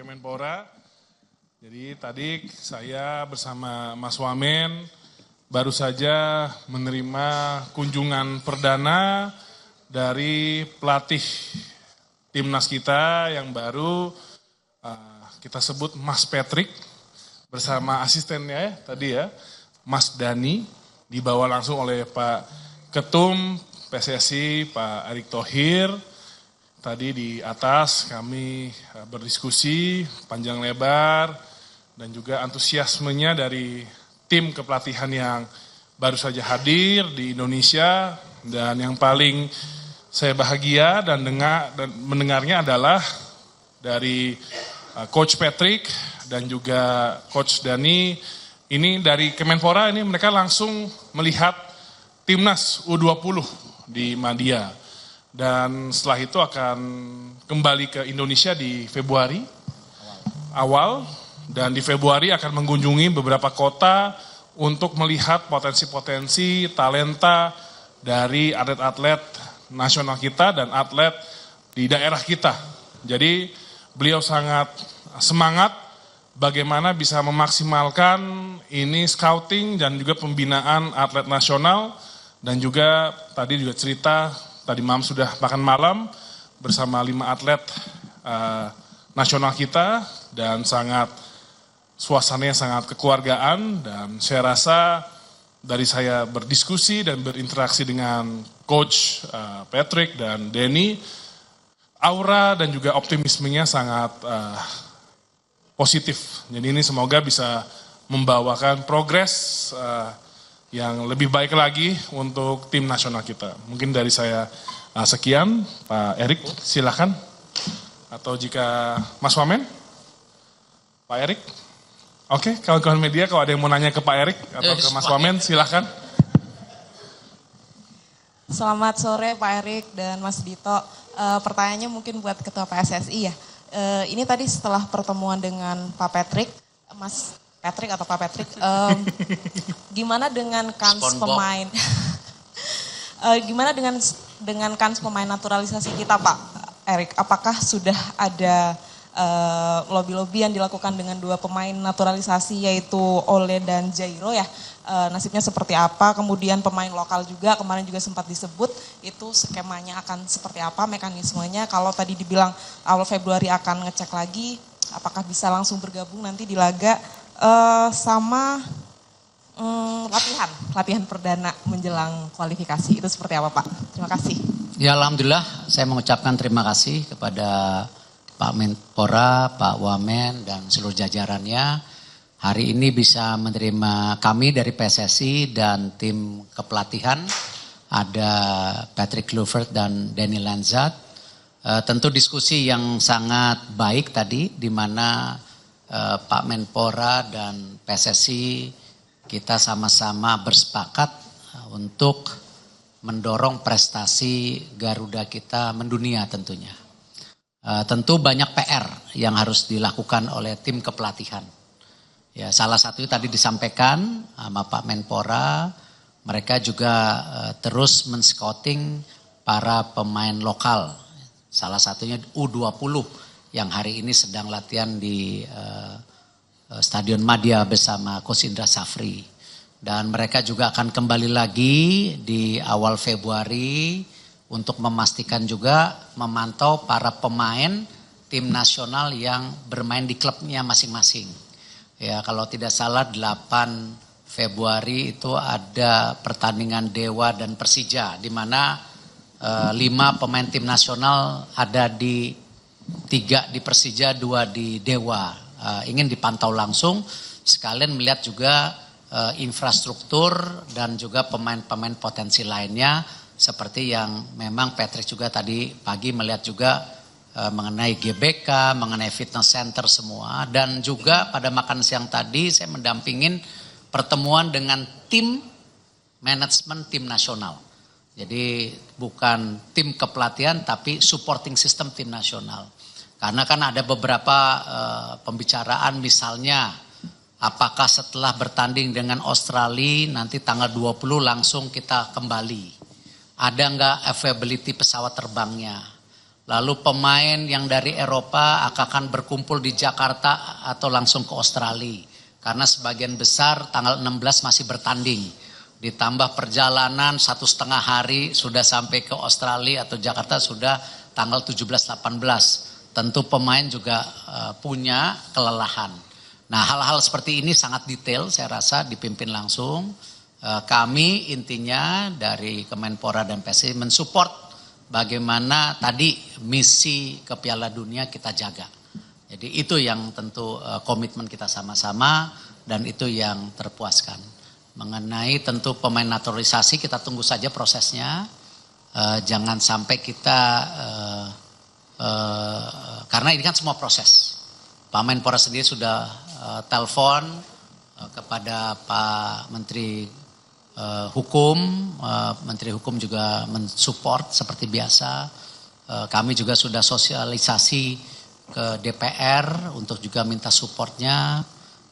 Kemenpora. Jadi tadi saya bersama Mas Wamen baru saja menerima kunjungan perdana dari pelatih timnas kita yang baru, kita sebut Mas Patrick, bersama asistennya tadi ya, Mas Dani, dibawa langsung oleh Pak Ketum PSSI, Pak Erick Thohir. Tadi di atas kami berdiskusi panjang lebar dan juga antusiasmenya dari tim kepelatihan yang baru saja hadir di Indonesia, dan yang paling saya bahagia dan mendengarnya adalah dari Coach Patrick dan juga Coach Dani. Ini dari Kemenpora, ini mereka langsung melihat timnas U20 di Madia. Dan setelah itu akan kembali ke Indonesia di Februari awal, dan di Februari akan mengunjungi beberapa kota untuk melihat potensi-potensi talenta dari atlet-atlet nasional kita dan atlet di daerah kita. Jadi beliau sangat semangat bagaimana bisa memaksimalkan ini scouting dan juga pembinaan atlet nasional, dan juga tadi juga cerita tadi malam sudah makan malam bersama 5 atlet nasional kita, dan suasananya sangat kekeluargaan. Dan saya rasa dari saya berdiskusi dan berinteraksi dengan Coach Patrick dan Denny, aura dan juga optimismenya sangat positif. Jadi ini semoga bisa membawakan progres yang lebih baik lagi untuk tim nasional kita. Mungkin dari saya sekian, Pak Erick silakan. Atau jika Mas Wamen, Pak Erick. Oke, kawan-kawan media kalau ada yang mau nanya ke Pak Erick atau ke Mas Wamen silakan. Selamat sore Pak Erick dan Mas Dito. Pertanyaannya mungkin buat Ketua PSSI ya. Ini tadi setelah pertemuan dengan Pak Patrick, Mas Patrick atau Pak Patrick, gimana dengan kans pemain? Gimana dengan kans pemain naturalisasi kita, Pak Erick? Apakah sudah ada lobby-lobby yang dilakukan dengan 2 pemain naturalisasi, yaitu Ole dan Jairo ya? Nasibnya seperti apa? Kemudian pemain lokal juga kemarin juga sempat disebut, itu skemanya akan seperti apa, mekanismenya? Kalau tadi dibilang awal Februari akan ngecek lagi, apakah bisa langsung bergabung nanti di laga sama latihan perdana menjelang kualifikasi, itu seperti apa Pak? Terima kasih. Ya alhamdulillah, saya mengucapkan terima kasih kepada Pak Menpora, Pak Wamen dan seluruh jajarannya. Hari ini bisa menerima kami dari PSSI dan tim kepelatihan, ada Patrick Kluivert dan Danny Lanzat. Tentu diskusi yang sangat baik tadi, di mana Pak Menpora dan PSSI kita sama-sama bersepakat untuk mendorong prestasi Garuda kita mendunia tentunya. Tentu banyak PR yang harus dilakukan oleh tim kepelatihan. Ya, salah satunya tadi disampaikan sama Pak Menpora, mereka juga terus men-scouting para pemain lokal. Salah satunya U20 yang hari ini sedang latihan di Stadion Madia bersama Coach Indra Safri. Dan mereka juga akan kembali lagi di awal Februari untuk memastikan juga memantau para pemain tim nasional yang bermain di klubnya masing-masing. Ya, kalau tidak salah 8 Februari itu ada pertandingan Dewa dan Persija, di mana 5 pemain tim nasional ada 3 di Persija, 2 di Dewa. Ingin dipantau langsung, sekalian melihat juga infrastruktur dan juga pemain-pemain potensi lainnya, seperti yang memang Patrick juga tadi pagi melihat juga mengenai GBK, mengenai fitness center semua. Dan juga pada makan siang tadi saya mendampingin pertemuan dengan tim manajemen tim nasional. Jadi bukan tim kepelatihan tapi supporting system tim nasional. Karena kan ada beberapa pembicaraan, misalnya apakah setelah bertanding dengan Australia nanti tanggal 20 langsung kita kembali. Ada nggak availability pesawat terbangnya? Lalu pemain yang dari Eropa akan berkumpul di Jakarta atau langsung ke Australia. Karena sebagian besar tanggal 16 masih bertanding. Ditambah perjalanan 1,5 hari sudah sampai ke Australia atau Jakarta sudah tanggal 17-18. Tentu pemain juga punya kelelahan. Nah, hal-hal seperti ini sangat detail saya rasa dipimpin langsung. Kami intinya dari Kemenpora dan PSSI mensupport bagaimana tadi misi ke Piala Dunia kita jaga. Jadi itu yang tentu komitmen kita sama-sama dan itu yang terpuaskan. Mengenai tentu pemain naturalisasi kita tunggu saja prosesnya. Jangan sampai kita, karena ini kan semua proses. Pak Menpora sendiri sudah telepon kepada Pak Menteri Hukum, Menteri Hukum juga mensupport seperti biasa. Kami juga sudah sosialisasi ke DPR untuk juga minta supportnya.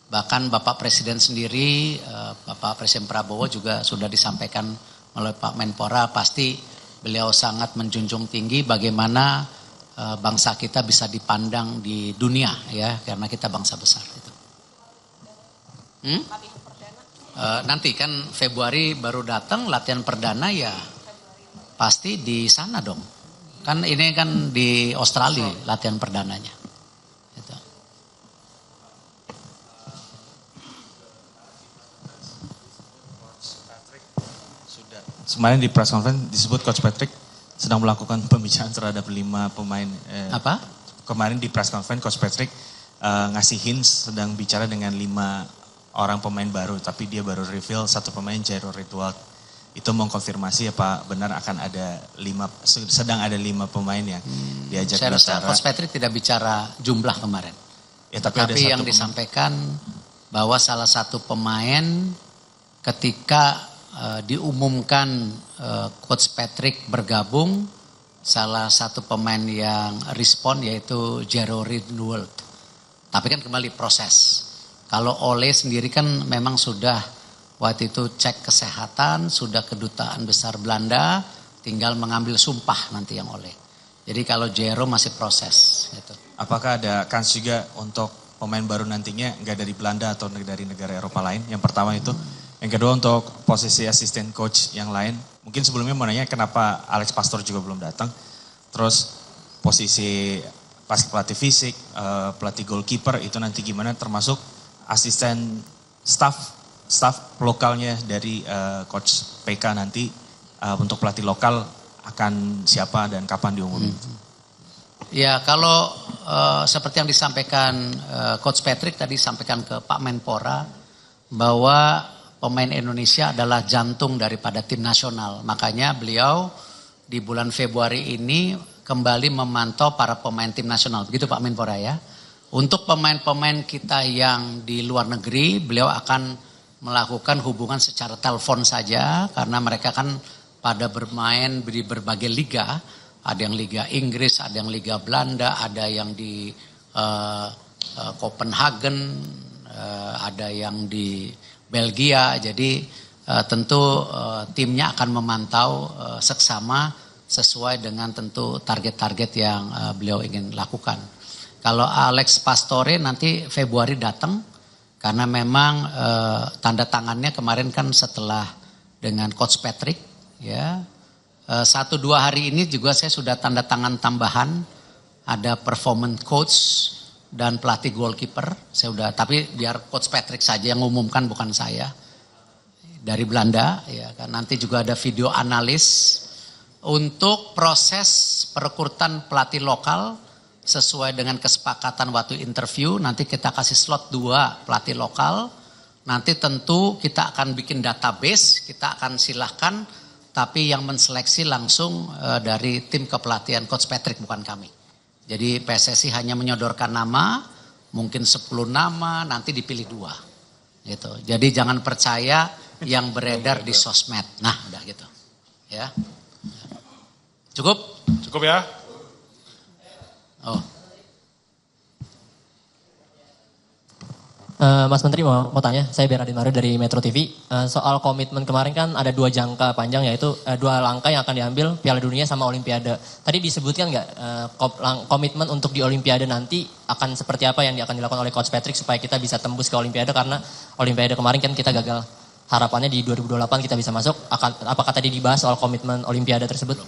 Bahkan Bapak Presiden sendiri, Bapak Presiden Prabowo juga sudah disampaikan melalui Pak Menpora, pasti beliau sangat menjunjung tinggi bagaimana bangsa kita bisa dipandang di dunia ya, karena kita bangsa besar itu. Nanti kan Februari baru datang latihan perdana ya pasti di sana dong. Kan ini kan di Australia latihan perdananya. Gitu. Sudah. Kemarin di press conference disebut Coach Patrick sedang melakukan pembicaraan terhadap 5 pemain. Apa? Kemarin di press conference Coach Patrick ngasih hints sedang bicara dengan 5 orang pemain baru, tapi dia baru reveal 1 pemain Jairo Ritual. Itu mengkonfirmasi apa benar akan ada 5, sedang ada 5 pemain yang diajak Saya rasa bicara. Coach Patrick tidak bicara jumlah kemarin. Ya, tapi ada yang pemain. disampaikan bahwa salah satu pemain ketika diumumkan Coach Patrick bergabung, salah satu pemain yang respon yaitu Jairo Ritual. Tapi kan kembali proses. Kalau Ole sendiri kan memang sudah waktu itu cek kesehatan, sudah kedutaan besar Belanda, tinggal mengambil sumpah nanti yang Ole. Jadi kalau Jairo masih proses. Gitu. Apakah ada kans juga untuk pemain baru nantinya nggak dari Belanda atau dari negara Eropa lain? Yang pertama itu. Yang kedua untuk posisi asisten coach yang lain. Mungkin sebelumnya mau nanya kenapa Alex Pastor juga belum datang. Terus posisi pelatih fisik, pelatih goalkeeper itu nanti gimana, termasuk asisten staff lokalnya dari coach PK nanti untuk pelatih lokal akan siapa dan kapan diumumin? Ya kalau seperti yang disampaikan Coach Patrick tadi sampaikan ke Pak Menpora bahwa pemain Indonesia adalah jantung daripada tim nasional. Makanya beliau di bulan Februari ini kembali memantau para pemain tim nasional. Begitu Pak Menpora ya. Untuk pemain-pemain kita yang di luar negeri, beliau akan melakukan hubungan secara telepon saja karena mereka kan pada bermain di berbagai liga, ada yang Liga Inggris, ada yang Liga Belanda, ada yang di Copenhagen, ada yang di Belgia. Jadi tentu timnya akan memantau seksama sesuai dengan tentu target-target yang beliau ingin lakukan. Kalau Alex Pastore nanti Februari datang karena memang tanda tangannya kemarin kan setelah dengan Coach Patrick ya. 1-2 hari ini juga saya sudah tanda tangan tambahan, ada performance coach dan pelatih goalkeeper. Saya udah, tapi biar Coach Patrick saja yang mengumumkan bukan saya. Dari Belanda ya kan, nanti juga ada video analis untuk proses perekrutan pelatih lokal sesuai dengan kesepakatan waktu interview. Nanti kita kasih slot 2 pelatih lokal. Nanti tentu kita akan bikin database, kita akan silahkan, tapi yang menseleksi langsung dari tim kepelatihan Coach Patrick, bukan kami. Jadi PSSI hanya menyodorkan nama, mungkin 10 nama, nanti dipilih 2. Gitu. Jadi jangan percaya yang beredar di sosmed. Nah udah gitu. Ya. Cukup? Cukup ya? Oh. Mas Menteri mau tanya, saya Beradin Mario dari Metro TV. Soal komitmen kemarin kan ada 2 jangka panjang, yaitu 2 langkah yang akan diambil Piala Dunia sama Olimpiade. Tadi disebutkan nggak komitmen untuk di Olimpiade nanti akan seperti apa yang akan dilakukan oleh Coach Patrick supaya kita bisa tembus ke Olimpiade, karena Olimpiade kemarin kan kita gagal. Harapannya di 2028 kita bisa masuk. Apakah tadi dibahas soal komitmen Olimpiade tersebut?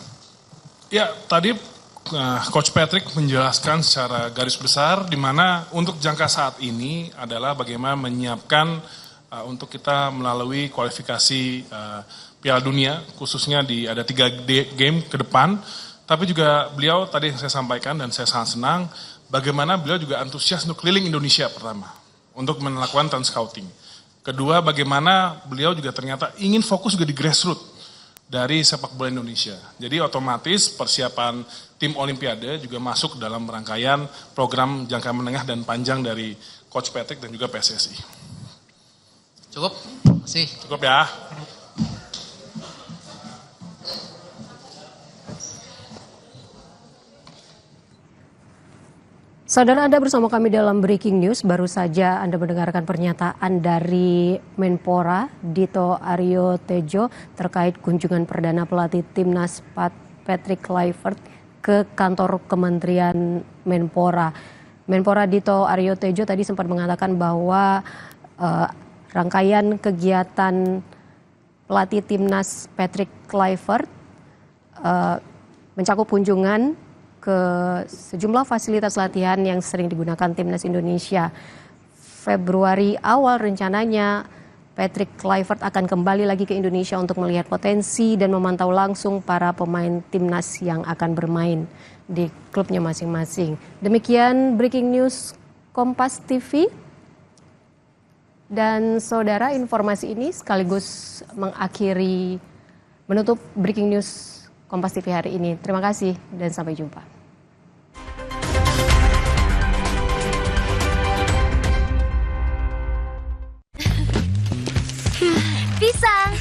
Ya, tadi Coach Patrick menjelaskan secara garis besar di mana untuk jangka saat ini adalah bagaimana menyiapkan untuk kita melalui kualifikasi Piala Dunia, khususnya ada 3 game ke depan. Tapi juga beliau tadi yang saya sampaikan dan saya sangat senang bagaimana beliau juga antusias untuk keliling Indonesia pertama untuk melakukan talent scouting. Kedua, bagaimana beliau juga ternyata ingin fokus juga di grassroots dari sepak bola Indonesia. Jadi otomatis persiapan tim Olimpiade juga masuk dalam rangkaian program jangka menengah dan panjang dari Coach Patrick dan juga PSSI. Cukup? Masih. Cukup ya. Saudara, Anda bersama kami dalam Breaking News. Baru saja Anda mendengarkan pernyataan dari Menpora Dito Aryo Tejo terkait kunjungan perdana pelatih Timnas Patrick Kluivert ke kantor Kementerian Menpora. Menpora Dito Aryo Tejo tadi sempat mengatakan bahwa rangkaian kegiatan pelatih Timnas Patrick Kluivert mencakup kunjungan ke sejumlah fasilitas latihan yang sering digunakan Timnas Indonesia. Februari awal rencananya Patrick Kluivert akan kembali lagi ke Indonesia untuk melihat potensi dan memantau langsung para pemain Timnas yang akan bermain di klubnya masing-masing. Demikian Breaking News Kompas TV. Dan saudara, informasi ini sekaligus menutup Breaking News Kompas TV hari ini. Terima kasih dan sampai jumpa. Pisang.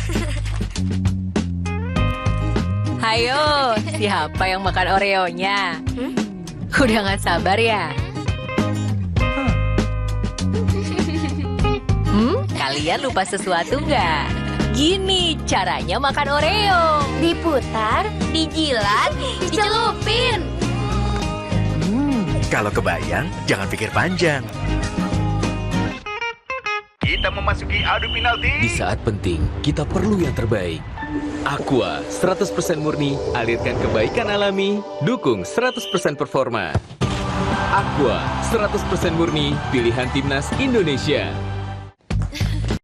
Hayo, siapa yang makan Oreo-nya? Udah gak sabar ya? Kalian lupa sesuatu nggak? Gini caranya makan Oreo. Diputar, dijilat, dicelupin. Kalau kebayang, jangan pikir panjang. Kita memasuki adu penalti. Di saat penting, kita perlu yang terbaik. Aqua, 100% murni, alirkan kebaikan alami, dukung 100% performa. Aqua, 100% murni, pilihan Timnas Indonesia.